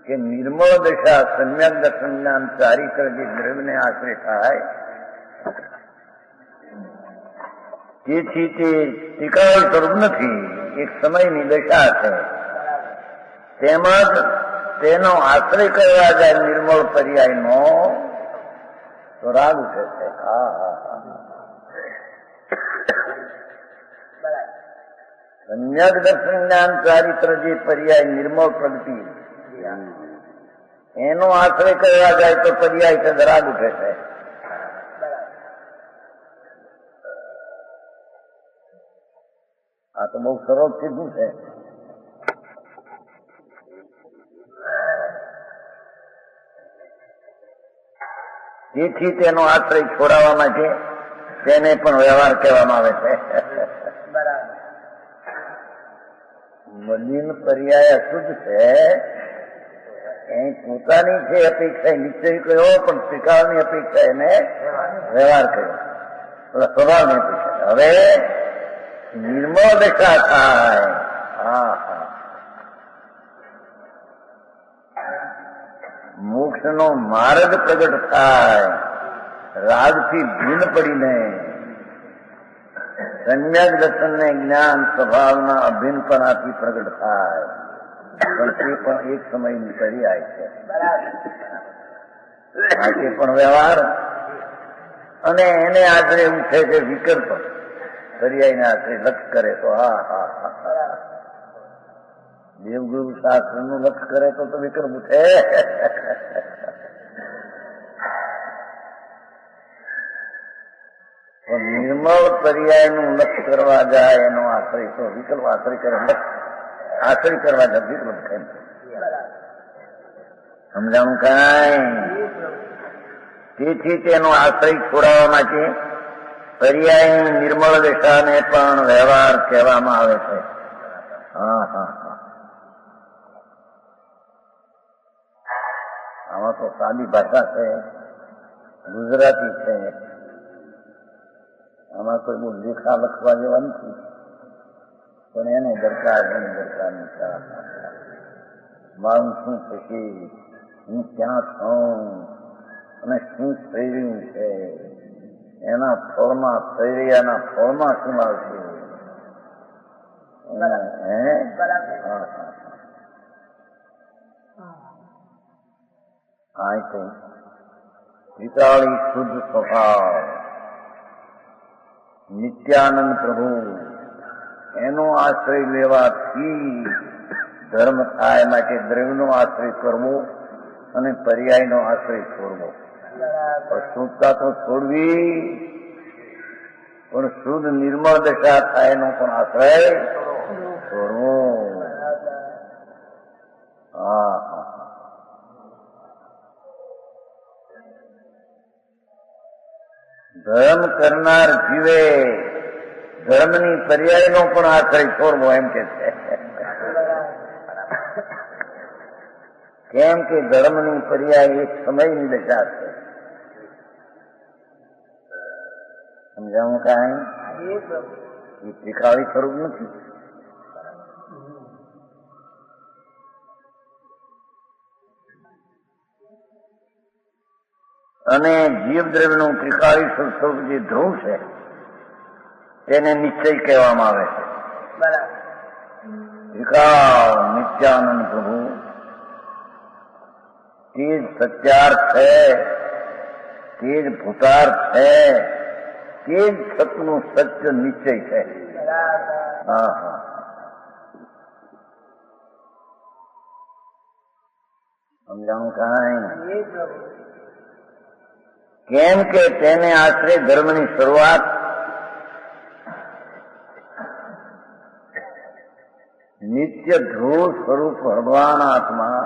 કે નિર્મળ દશા સમ્યક દર્શન જ્ઞાન ચારિત્ર જે દ્રવ્યને આશ્રય થાય તેથી તે ત્રિકાળ સ્વરૂપ નથી, એક સમયની દશા છે. તેમજ તેનો આશ્રય કરવા જાય નિર્મળ પર્યાયનો તો રાગ ઉઠે છે. સમ્યક દર્શન જ્ઞાન ચારિત્ર જે પર્યાય નિર્મળ પ્રગતિ એનો આશ્રય કરવા જાય તો પર્યાય છે રાગ ઉઠે છે. આ તો બહુ સરળ સીધું છે. તેથી તેનો આશ્રય છોડાવવા માટે તેને પણ વ્યવહાર કહેવામાં આવે છે. મલિન પર્યાય અશુદ્ધ છે, એ પોતાની છે અપેક્ષા નિશ્ચય કયો, પણ સ્વીકારની અપેક્ષા એને વ્યવહાર કર્યો, સ્વભાવની અપેક્ષા. હવે નિર્મળ દશા થાય, મોક્ષનો માર્ગ પ્રગટ થાય, રાગથી ભીન પડીને સમ્યક દર્શનને જ્ઞાન સ્વભાવના અભિન્નપણાથી પ્રગટ થાય. પણ તે પણ એક સમયની પર્યાય છે. આજે પણ વ્યવહાર અને એને આશરે એવું છે કે વિકલ્પ પર્યાયને આશરે લક્ષ કરે તો દેવગુરુ શાસ્ત્ર નું લક્ષ કરે તો વિકલ્પ છે. નિર્મળ પર્યાય નું લક્ષ કરવા જાય એનો આશ્રય તો વિકલ્પ આશ્રય કરે, આશ્રય કરવા જાય વિકલ્પ કેમ સમજાણું કાંઈ? તેથી તેનો આશ્રય છોડાવવા માટે પર્યાય નિર્મળ દશાને પણ વ્યવહાર કહેવામાં આવે છે. આમાં તો સાદી ભાષા છે, ગુજરાતી છે. આમાં કોઈ બહુ લેખા લખવા જેવા નથી, પણ એને દરકાર નથી. મારું શું થશે, હું ક્યાં છું અને શું થઈ રહ્યું છે, એના ફળમાં થયેયાના ફળમાં શું આવશે. આ તો વિતાળી શુદ્ધ સ્વભાવ નિત્યાનંદ પ્રભુ એનો આશ્રય લેવાથી ધર્મ થાય. માટે દ્રવ્યનો આશ્રય કરવો અને પર્યાયનો આશ્રય છોડવો. શુદ્ધતા તો છોડવી, પણ શુદ્ધ નિર્મળ દશા થાય એનો પણ આશ્રય છોડવો. ધર્મ કરનાર જીવે ધર્મની પર્યાયનો પણ આશ્રય છોડવો એમ કે છે. કેમ કે ધર્મની પર્યાય એક સમયની દશા છે. સમજાવું કાંઈ? એ ત્રિકાળી સ્વરૂપ નથી. અને જીવ દ્રવ્યનું ત્રિકાળી સ્વરૂપ જે ધ્રુવ છે તેને નિશ્ચય કહેવામાં આવે છે. ત્રિકાળ નિત્યાનંદ પ્રભુ તે જ સત્યાર્થ છે, તે જ ભૂતાર્થ છે, તે જ સતનું સત્ય નિશ્ચય છે. સમજાણું કાંઈ? કેમ કે તેને આશ્રય ધર્મની શરૂઆત નિત્ય ધ્રુવ સ્વરૂપ ભગવાન આત્મા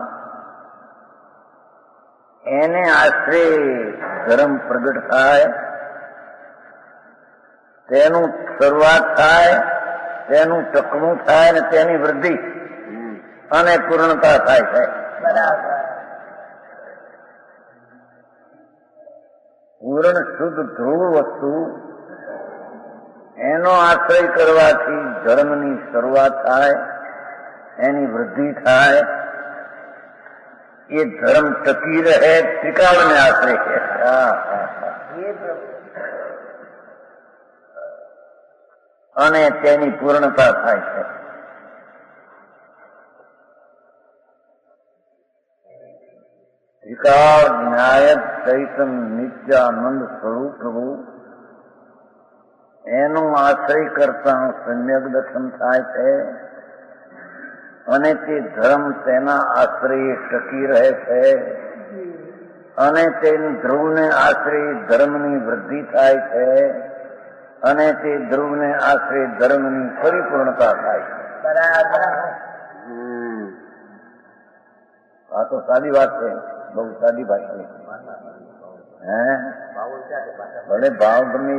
એને આશ્રય ધર્મ પ્રગટ થાય, તેનું શરૂઆત થાય, તેનું ટકવું થાય અને તેની વૃદ્ધિ અને પૂર્ણતા થાય છે. પૂર્ણ શુદ્ધ ધ્રુવ વસ્તુ એનો આશ્રય કરવાથી ધર્મની શરૂઆત થાય, એની વૃદ્ધિ થાય, એ ધર્મ ટકી રહે, ત્રિકાળને આશ્રય છે. અને તેની પૂર્ણતા થાય છે. ત્રિકાળ ન્યાય ચૈતન નિત્યાનંદ સ્વરૂપ પ્રભુ એનો આશ્રય કરતા સમ્યક દર્શન થાય છે અને તે ધર્મ તેના આશ્રય ટકી રહે છે અને તેની ધ્રુવને આશ્રય ધર્મની વૃદ્ધિ થાય છે અને તે ધ્રુવને આશરે ધર્મની પરિપૂર્ણતા થાય. બરાબર. આ તો સાદી વાત છે, બહુ સાદી ભાષા છે. હે ભલે ભાવ ગમે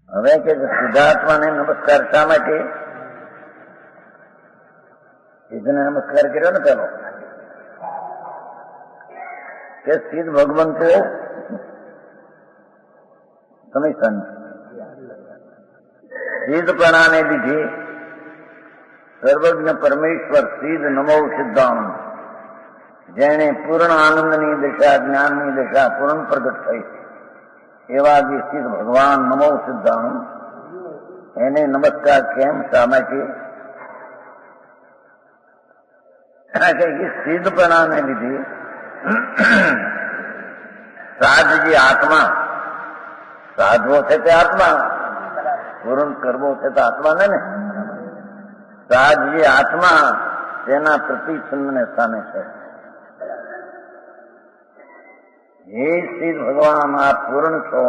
હવે કે સિદ્ધાર્થમાને નમસ્કાર શા માટે? સિદ્ધને નમસ્કાર કર્યો ને પેલો કે સિદ્ધ ભગવંતો તમે સંત સિદ્ધપણાને લીધે સર્વજ્ઞ પરમેશ્વર સિદ્ધ નમો સિદ્ધાંત જેને પૂર્ણ આનંદની દિશા જ્ઞાનની દિશા પૂર્ણ પ્રગટ થઈ એવા જે સિદ્ધ ભગવાન નમો સિદ્ધાંત એને નમસ્કાર કેમ શા માટે? કે એ સિદ્ધપણાને લીધે સાધજી આત્મા સાધવો છે તે આત્મા, પૂર્ણ કરવો છે તે આત્મા ને સાધજી આત્મા તેના પ્રતિછંદને સ્થાને છે. હે સિદ્ધ ભગવાન આપ પૂર્ણ છો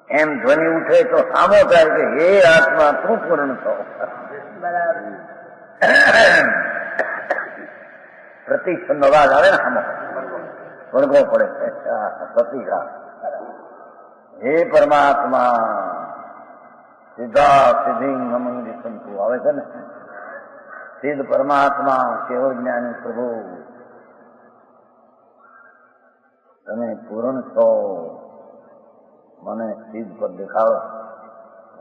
એમ ધ્વનિ ઉઠે તો સામો થાય કે હે આત્મા તું પૂર્ણ છો. પ્રતિછંદ અવાજ આવે ને સામો વળગવો પડે પ્રતિઘાત. હે પરમાત્મા સિદ્ધા સિદ્ધિ નમંગી સંતુ આવે છે ને સિદ્ધ પરમાત્મા કેવળ જ્ઞાની પ્રભુ તમે પૂર્ણ છો મને સિદ્ધ પર દેખાડો.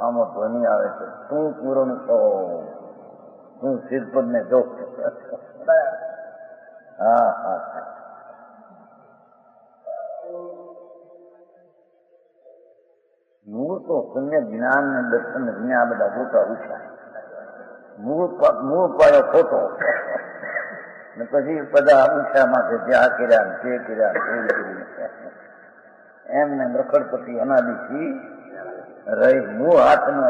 આમાં ધ્વનિ આવે છે તું પૂર્ણ છો તું સિદ્ધ પદ ને જો. હા હા મૂળ તો પુણ્ય જ્ઞાન ને દર્શન આ બધા મોટા ઉછા મૂળ પાયો ખોટો ને પછી બધા ઊંચા માટે ત્યાં કર્યા ને તે કર્યા એમને રખડપતિ અનાદિથી રહી મૂળ હાથનો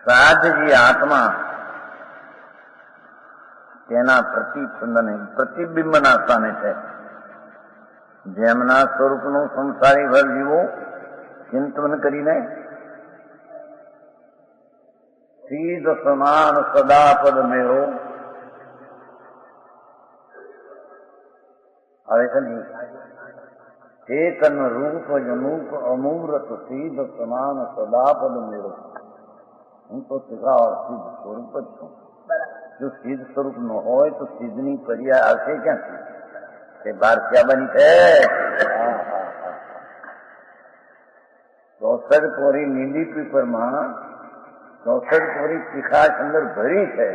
સાધજી આત્મા તેના પ્રતિબિંબના સ્થાને છે. જેમના સ્વરૂપનું સંસારી ભર જીવો ચિંતન કરીને સીધ સમાન સદાપદ મેળો આવે છે ને ચેતન રૂપ જનૂપ અમૂર્ત સીધ સમાન સદાપદ મેળો. હું તો સિદ્ધ સ્વરૂપ જ છું. જો સિદ્ધ સ્વરૂપ ન હોય તો સિદ્ધની પર્યાય આવશે ક્યાંથી? તે બાર ક્યાં બની છે? 64 કોરી નીલી પીપરમાં 64 કોરી તીખાશ અંદર ભરી છે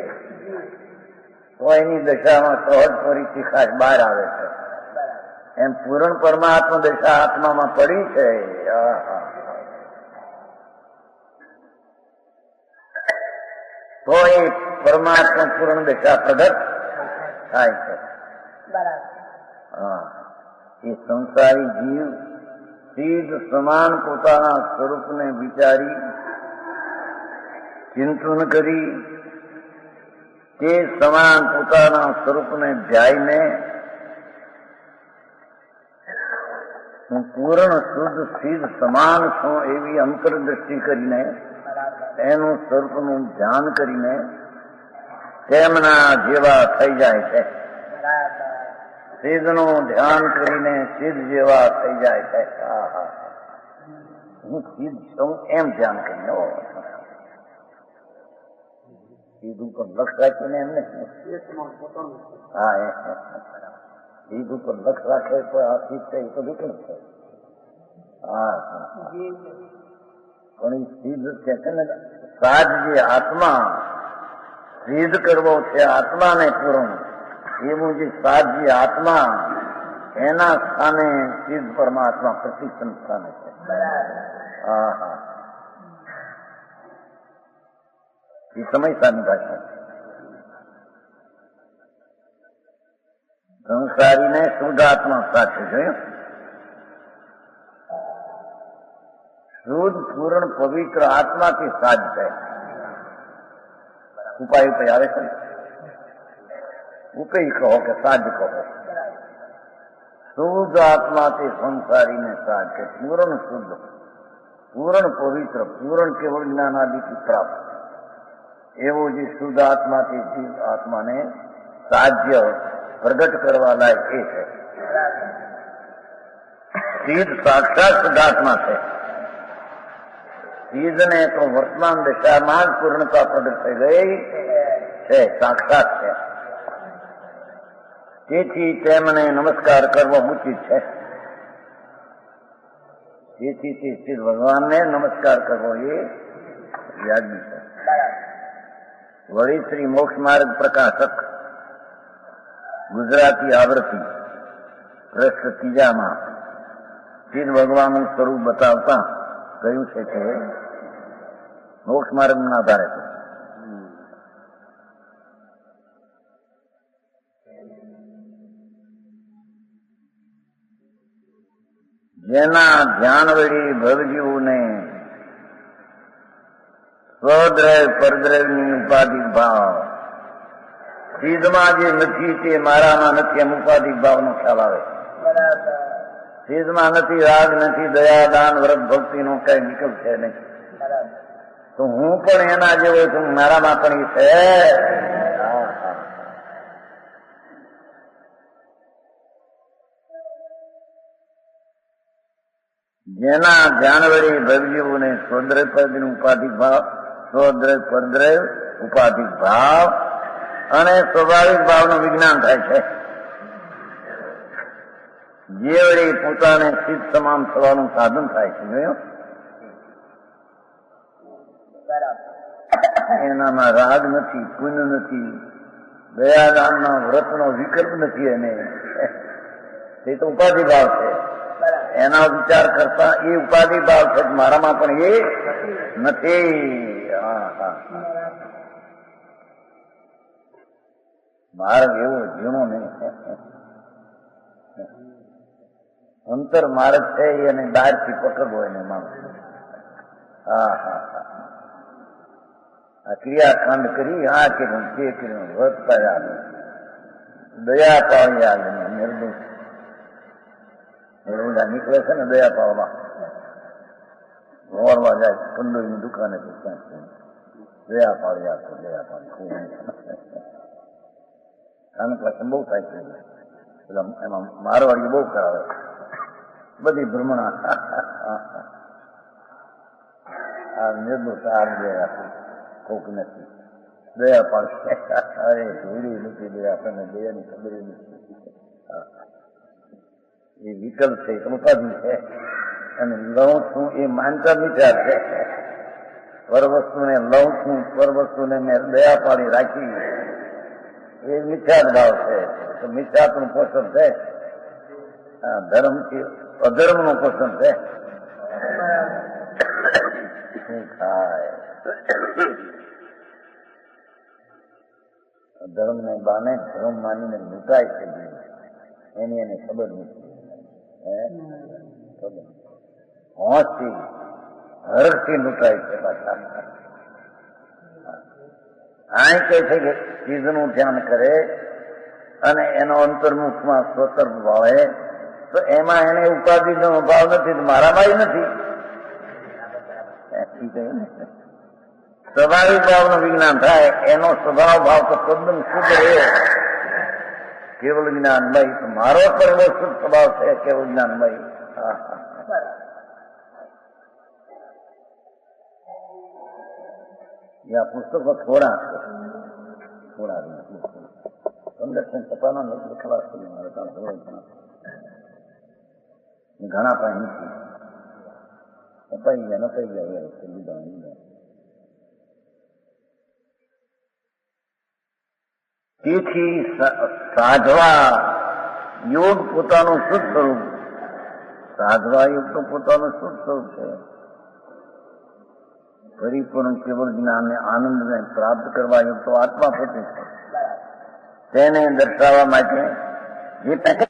તો એની દશામાં 64 કોરી તીખાશ બહાર આવે છે. એમ પૂર્ણ પરમાત્મા દશા આત્મામાં પડી છે. તો એ પરમાત્મા પૂર્ણ દશા પ્રગટ થાય છે. હા, એ સંસારી જીવ સીધ સમાન પોતાના સ્વરૂપને વિચારી ચિંતન કરી તે સમાન પોતાના સ્વરૂપને ધ્યાઈને હું પૂર્ણ શુદ્ધ સિદ્ધ સમાન છું એવી અંતરદ્રષ્ટિ કરીને એનું સ્વરૂપનું ધ્યાન કરીને તેમના જેવા થઈ જાય છે. સિદ્ધનું ધ્યાન કરીને સિદ્ધ જેવા થઈ જાય છે. હું સિદ્ધ છું એમ ધ્યાન કરીને સિદ્ધ ઉપર લક્ષ રાખીને એમને હા સિદ્ધ ઉપર લક્ષ રાખે તો આ સિદ્ધ છે એ તો વિકલ્પ છે. હા પણ એ સિદ્ધ છે ને સાજ જે આત્મા સિદ્ધ કરવો છે આત્માને પૂર્ણ એવું જે સાજી આત્મા એના સ્થાને સિદ્ધ પરમાત્મા પ્રતિષ્ઠન સ્થાને છે. હા હા એ સમય સાની ભાષા સંસારીને શુદ્ધ આત્મા સાથે જોયું. શુદ્ધ પૂર્ણ પવિત્ર આત્માથી સાજ છે. ઉપાય ઉપાય આવે છે, ઉપય કહો કે સાજ કહો. શુદ્ધ આત્માથી સંસારીને સાજ છે. પૂર્ણ શુદ્ધ, પૂર્ણ પવિત્ર, પૂર્ણ કેવળ જ્ઞાન આદિથી પ્રાપ્ત એવું જે શુદ્ધ આત્માથી જીવ આત્માને સાધ્ય પ્રગટ કરવા લાયક એ છે. સિદ્ધ સાક્ષાત શુદ્ધાત્મા છે. સિદ્ધને તો વર્તમાન દશામાં જ પૂર્ણતા પ્રગટ થઈ ગઈ છે, સાક્ષાત છે. તેથી તેમને નમસ્કાર કરવો ઉચિત છે. તેથી તે શ્રી ભગવાનને નમસ્કાર કરવો એ વ્યાજબી છે. વળી શ્રી મોક્ષ માર્ગ પ્રકાશક ગુજરાતી આવૃત્તિ પૃષ્ઠ 3 શ્રી ભગવાનનું સ્વરૂપ બતાવતા કહ્યું છે કે મોક્ષ માર્ગના આધારે છે. જેના ધ્યાન વળી ભવજીવને સ્વદ્રવ પરદ્રવની ઉપાધિક ભાવ સિદ્ધમાં જે નથી તે મારામાં નથી એમ ઉપાધિક ભાવનો ખ્યાલ આવે. સિદ્ધમાં નથી રાગ, નથી દયા, દાન, વ્રત, ભક્તિનો કઈ વિકલ્પ છે નહીં. તો હું પણ એના જેવો છું, મારામાં પણ એ છે. જેના ધ્યાન વળી ભવજીવોને સ્વદ્રવ પરદ્રવ ઉપાધિક ભાવ, સ્વદ્રવ પરદ્રવ ઉપાધિક ભાવ અને સ્વાભાવિક ભાવનું વિજ્ઞાન થાય છે. જે વળી પોતાને સિદ્ધ તમામ થવાનું સાધન થાય છે. જોયું? એનામાં રાગ નથી, પુણ્ય નથી, દયાદાનના વ્રતનો વિકલ્પ નથી. એને એ તો ઉપાધિ ભાવ છે. એના વિચાર કરતા એ ઉપાધિ ભાવ છે, મારામાં પણ એ નથી. માર્ગ એવો ઝીણો નહીં, અંતર માર્ગ છે એને બહારથી પકડવો એને માણસ. આ ક્રિયાકાંડ કરી, આ કર્યું, તે કર્યું, વધતા આવે, દયા પાવી આવે, નિર્દોષ નીકળે છે ને દયા પાવવા, વોરવા જાય કંડોઈની દુકાને દયા પાવી આપો, દયા પાવી આને પાછળ બહુ થાય છે. એમાં મારવાડી બહુ કરાવે, બધી ભ્રમણા. આ નિર્દોષ આ દયા આપી કોક નથી, દયા પાડશે. અરે જોડી નથી દયા, આપણને દયાની ખબર નથી. એ વિકલ્પ છે, ઉપાધિ છે. અને લઉં છું એ માનતા વિચાર છે. પર વસ્તુને લઉં છું, પર વસ્તુને મેં દયા પાડી રાખી, એ મિથ્યાત ભાવ છે. તો મિથ્યાતનું પોષણ છે. ધર્મથી અધર્મનું પોષણ છે. અધર્મને બાને ધર્મ માનીને લૂંટાય છે, એની એને ખબર નથી. હોશથી હર્ષથી લૂંટાય છે. પાછા આ કહે છે કે ચીજનું ધ્યાન કરે અને એનો અંતર્મુખમાં સ્વતંત્ર ભાવે તો એમાં એને ઉપાધિનો ભાવ નથી, મારામાં નથી. સ્વાભાવિક ભાવનું વિજ્ઞાન થાય. એનો સ્વભાવ ભાવ તો તદ્દન શુદ્ધ રહ્યો, કેવળ જ્ઞાનમય. મારો પણ એવો શુદ્ધ સ્વભાવ છે, કેવળ જ્ઞાનમય. આ પુસ્તકો થોડા છે, થોડા સંરક્ષણ છપાનો નથી, ખલાસ કરી મારે ઘણા પણ નથી અપાઈ ગયા, નપાઈ ગયા. તેથી સાધવા યોગ પોતાનું શુદ્ધ સ્વરૂપ, સાધવા યોગ તો પોતાનું શુદ્ધ સ્વરૂપ છે. પરિપૂર્ણ કેવળ જ્ઞાનને આનંદને પ્રાપ્ત કરવા યોગ તો આત્મા પોતે છે. તેને દર્શાવવા માટે એ પ્રકૃતિ